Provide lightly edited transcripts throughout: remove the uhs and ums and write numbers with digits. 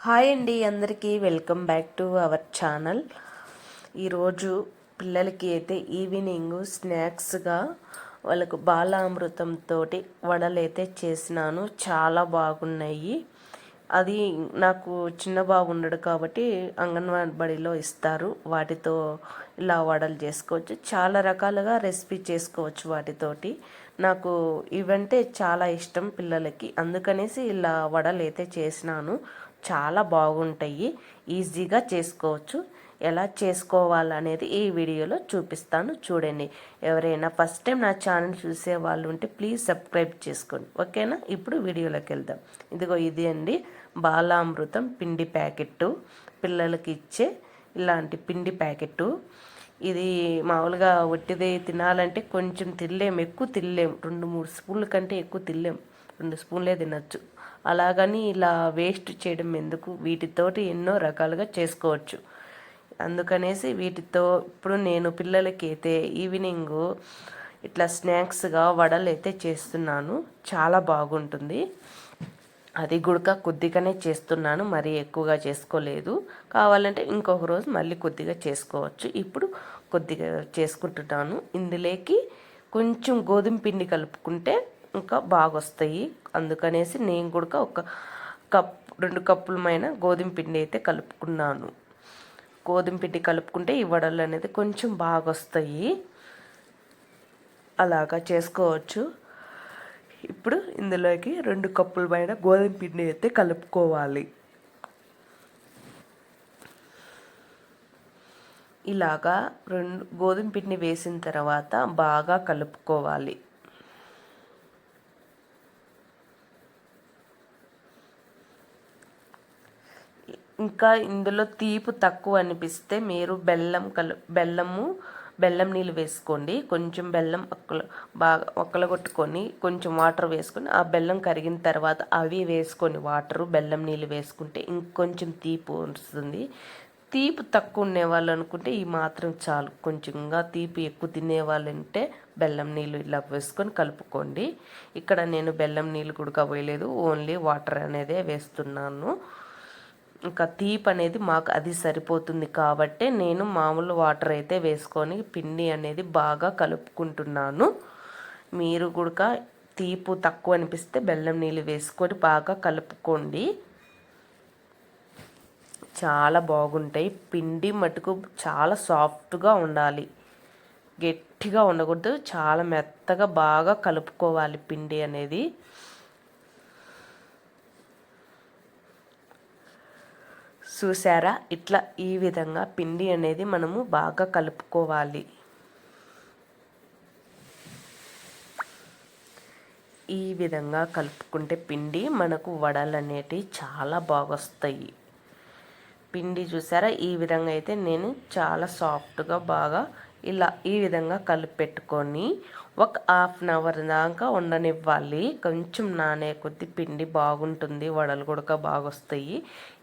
Hi అండి, అందరికీ welcome back to our channel. ఈరోజు పిల్లలకి అయితే ఈవినింగ్ స్నాక్స్గా వాళ్ళకు బాలామృతంతో వడలు అయితే చేసినాను. చాలా బాగున్నాయి. అది నాకు చిన్న బాబు ఉన్నాడు కాబట్టి అంగన్వాడీలో ఇస్తారు. వాటితో ఇలా వడలు చేసుకోవచ్చు. చాలా రకాలుగా రెసిపీ చేసుకోవచ్చు వాటితోటి. నాకు ఇవంటే చాలా ఇష్టం పిల్లలకి, అందుకనేసి ఇలా వడలు అయితే చేసినాను. చాలా బాగుంటాయి, ఈజీగా చేసుకోవచ్చు. ఎలా చేసుకోవాలనేది ఈ వీడియోలో చూపిస్తాను, చూడండి. ఎవరైనా ఫస్ట్ టైం నా ఛానల్ చూసే వాళ్ళు ఉంటే ప్లీజ్ సబ్స్క్రైబ్ చేసుకోండి, ఓకేనా? ఇప్పుడు వీడియోలోకి వెళ్దాం. ఇదిగో ఇది అండి బాలామృతం పిండి ప్యాకెట్టు, పిల్లలకి ఇచ్చే ఇలాంటి పిండి ప్యాకెట్టు. ఇది మామూలుగా ఒట్టిదే తినాలంటే కొంచెం తినలేము, ఎక్కువ తినలేము. 2-3 స్పూన్ల కంటే ఎక్కువ తినలేము, 2 స్పూన్లే తినచ్చు. అలాగని ఇలా వేస్ట్ చేయడం ఎందుకు, వీటితోటి ఎన్నో రకాలుగా చేసుకోవచ్చు. అందుకనేసి వీటితో ఇప్పుడు నేను పిల్లలకి అయితే ఈవినింగ్ ఇట్లా స్నాక్స్గా వడలు అయితే చేస్తున్నాను. చాలా బాగుంటుంది. అది గుడక కొద్దిగానే చేస్తున్నాను, మరీ ఎక్కువగా చేసుకోలేదు. కావాలంటే ఇంకొక రోజు మళ్ళీ కొద్దిగా చేసుకోవచ్చు. ఇప్పుడు కొద్దిగా చేసుకుంటున్నాను. ఇందులోకి కొంచెం గోధుమ పిండి కలుపుకుంటే ఇంకా బాగా వస్తాయి. అందుకనేసి నేను కూడా ఒక 2 కప్పులమైన గోధుమ పిండి అయితే కలుపుకున్నాను. గోధుమ పిండి కలుపుకుంటే ఈ వడలు అనేది కొంచెం బాగా వస్తాయి. అలాగా చేసుకోవచ్చు. ఇప్పుడు ఇందులోకి 2 కప్పులమైన గోధుమ పిండి అయితే కలుపుకోవాలి. ఇలాగా 2 గోధుమ పిండి వేసిన తర్వాత బాగా కలుపుకోవాలి. ఇంకా ఇందులో తీపి తక్కువ అనిపిస్తే మీరు బెల్లం నీళ్ళు వేసుకోండి. కొంచెం బెల్లం బాగా ఒక్కలగొట్టుకొని కొంచెం వాటర్ వేసుకొని ఆ బెల్లం కరిగిన తర్వాత అవి వేసుకొని బెల్లం నీళ్ళు వేసుకుంటే ఇంకొంచెం తీపి వస్తుంది. తీపి తక్కువ ఉండేవాళ్ళు అనుకుంటే ఈ మాత్రం చాలు. కొంచెంగా తీపి ఎక్కువ తినేవాళ్ళు అంటే బెల్లం నీళ్ళు ఇలా వేసుకొని కలుపుకోండి. ఇక్కడ నేను బెల్లం నీళ్ళు కూడా వేయలేదు, ఓన్లీ వాటర్ అనేదే వేస్తున్నాను. ఇంకా తీపి అనేది మాకు అది సరిపోతుంది కాబట్టి నేను మామూలు వాటర్ అయితే వేసుకొని పిండి అనేది బాగా కలుపుకుంటున్నాను. మీరు కూడా తీపి తక్కువ అనిపిస్తే బెల్లం నీళ్ళు వేసుకొని బాగా కలుపుకోండి. చాలా బాగుంటాయి. పిండి మటుకు చాలా సాఫ్ట్గా ఉండాలి, గట్టిగా ఉండకూడదు. చాలా మెత్తగా బాగా కలుపుకోవాలి పిండి అనేది. చూసారా, ఇట్లా ఈ విధంగా పిండి అనేది మనము బాగా కలుపుకోవాలి. ఈ విధంగా కలుపుకుంటే పిండి మనకు వడలు అనేటివి చాలా బాగా వస్తాయి. పిండి చూసారా, ఈ విధంగా అయితే నేను చాలా సాఫ్ట్గా బాగా ఈ విధంగా కలిపి పెట్టుకొని ఒక 1/2 అవర్ దాకా ఉండనివ్వాలి. కొంచెం నానే కొద్ది పిండి బాగుంటుంది, వడలు కూడా బాగా వస్తాయి.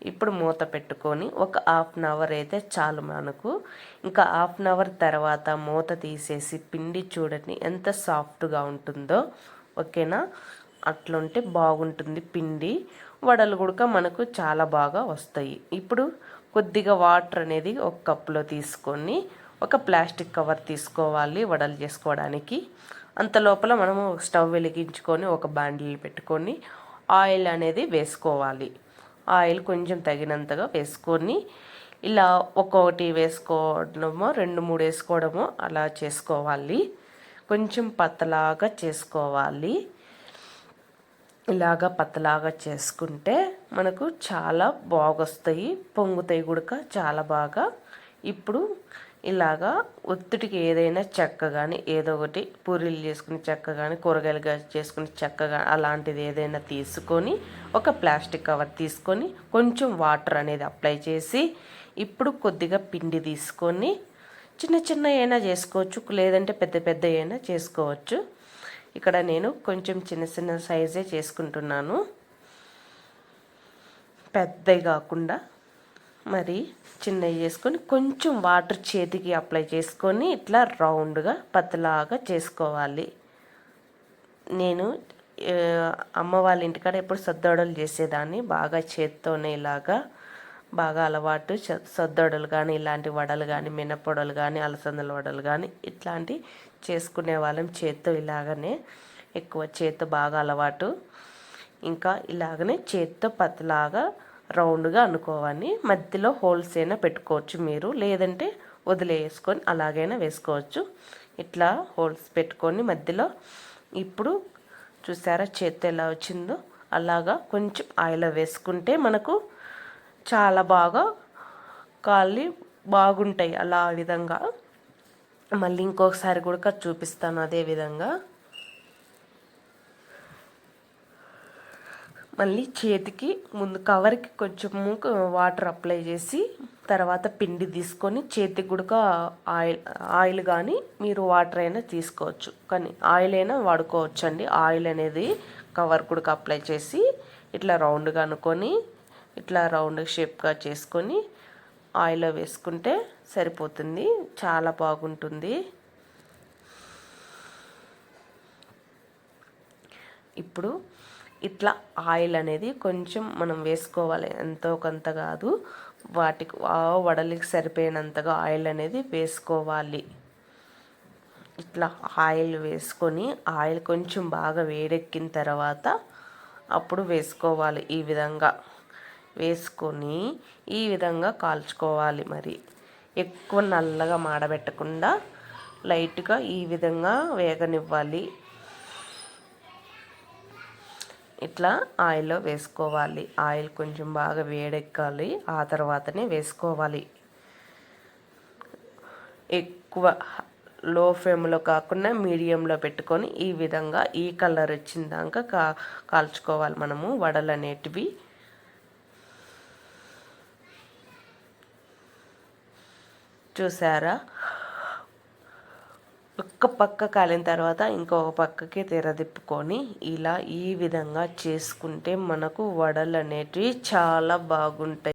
ఇప్పుడు మూత పెట్టుకొని ఒక 1/2 అవర్ అయితే చాలు మనకు. ఇంకా 1/2 అవర్ తర్వాత మూత తీసేసి పిండి చూడండి ఎంత సాఫ్ట్గా ఉంటుందో, ఓకేనా? అట్లుంటే బాగుంటుంది పిండి. వడలు కూడా మనకు చాలా బాగా వస్తాయి. ఇప్పుడు కొద్దిగా వాటర్ అనేది ఒక కప్పులో తీసుకొని ఒక ప్లాస్టిక్ కవర్ తీసుకోవాలి వడలు చేసుకోవడానికి. అంత లోపల మనము స్టవ్ వెలిగించుకొని ఒక బాండిల్ పెట్టుకొని ఆయిల్ అనేది వేసుకోవాలి. ఆయిల్ కొంచెం తగినంతగా వేసుకొని ఇలా ఒక్కొక్కటి వేసుకోవడమో 2-3 వేసుకోవడమో అలా చేసుకోవాలి. కొంచెం పతలాగా చేసుకోవాలి. ఇలాగా పతలాగా చేసుకుంటే మనకు చాలా బాగొస్తాయి, పొంగుతాయి కూడా చాలా బాగా. ఇప్పుడు ఇలాగా ఒత్తిడికి ఏదైనా చెక్క కానీ ఏదో ఒకటి పూరీలు చేసుకుని చెక్క కానీ కూరగాయలుగా చేసుకుని చెక్క కానీ అలాంటిది ఏదైనా తీసుకొని ఒక ప్లాస్టిక్ కవర్ తీసుకొని కొంచెం వాటర్ అనేది అప్లై చేసి ఇప్పుడు కొద్దిగా పిండి తీసుకొని చిన్న చిన్న అయినా చేసుకోవచ్చు, లేదంటే పెద్ద పెద్ద అయినా చేసుకోవచ్చు. ఇక్కడ నేను కొంచెం చిన్న చిన్న సైజే చేసుకుంటున్నాను, పెద్దవి కాకుండా మరి చిన్నవి చేసుకొని కొంచెం వాటర్ చేతికి అప్లై చేసుకొని ఇట్లా రౌండ్గా పతలాగా చేసుకోవాలి. నేను అమ్మ వాళ్ళ ఇంటికాడ ఎప్పుడు సద్దోడలు చేసేదాన్ని, బాగా చేత్తోనే ఇలాగా బాగా అలవాటు. సద్దోడలు కానీ ఇలాంటి వడలు కానీ మినప్పొడలు కానీ అలసందల వడలు కానీ ఇట్లాంటి చేసుకునే వాళ్ళం చేత్తో. ఇలాగనే ఎక్కువ చేత్తో బాగా అలవాటు. ఇంకా ఇలాగనే చేత్తో పతలాగా రౌండ్గా అనుకోవాలి. మధ్యలో హోల్స్ అయినా పెట్టుకోవచ్చు మీరు, లేదంటే వదిలేసుకొని అలాగైనా వేసుకోవచ్చు. ఇట్లా హోల్స్ పెట్టుకొని మధ్యలో ఇప్పుడు చూసారా చేత్తో ఎలా వచ్చిందో, అలాగా కొంచెం ఆయిల్ వేసుకుంటే మనకు చాలా బాగా కాలి బాగుంటాయి. అలా విధంగా మళ్ళీ ఇంకొకసారి కూడా చూపిస్తాను అదే విధంగా. మళ్ళీ చేతికి ముందు కవర్కి కొంచెము వాటర్ అప్లై చేసి తర్వాత పిండి తీసుకొని చేతికి కూడా ఆయిల్ కానీ మీరు వాటర్ అయినా తీసుకోవచ్చు, కానీ ఆయిల్ అయినా వాడుకోవచ్చు అండి. ఆయిల్ అనేది కవర్ కూడా అప్లై చేసి ఇట్లా రౌండ్గా అనుకొని ఇట్లా రౌండ్ షేప్గా చేసుకొని ఆయిల్లో వేసుకుంటే సరిపోతుంది, చాలా బాగుంటుంది. ఇప్పుడు ఇట్లా ఆయిల్ అనేది కొంచెం మనం వేసుకోవాలి, ఎంతో కొంత కాదు, వాటికి వడలికి సరిపోయినంతగా ఆయిల్ అనేది వేసుకోవాలి. ఇట్లా ఆయిల్ వేసుకొని ఆయిల్ కొంచెం బాగా వేడెక్కిన తర్వాత అప్పుడు వేసుకోవాలి. ఈ విధంగా వేసుకొని ఈ విధంగా కాల్చుకోవాలి. మరి ఎక్కువ నల్లగా మాడబెట్టకుండా లైట్గా ఈ విధంగా వేగనివ్వాలి. ఇట్లా ఆయిల్లో వేసుకోవాలి. ఆయిల్ కొంచెం బాగా వేడెక్కాలి, ఆ తర్వాతనే వేసుకోవాలి. ఎక్కువ లో ఫ్లేమ్లో కాకుండా మీడియంలో పెట్టుకొని ఈ విధంగా ఈ కలర్ వచ్చిందాక కాల్చుకోవాలి మనము వడలు అనేటివి. చూసారా, ఒక్క పక్క కాలిన తర్వాత ఇంకొక పక్కకి తెరదిప్పుకొని ఇలా ఈ విధంగా చేసుకుంటే మనకు వడలు అనేటివి చాలా బాగుంటాయి.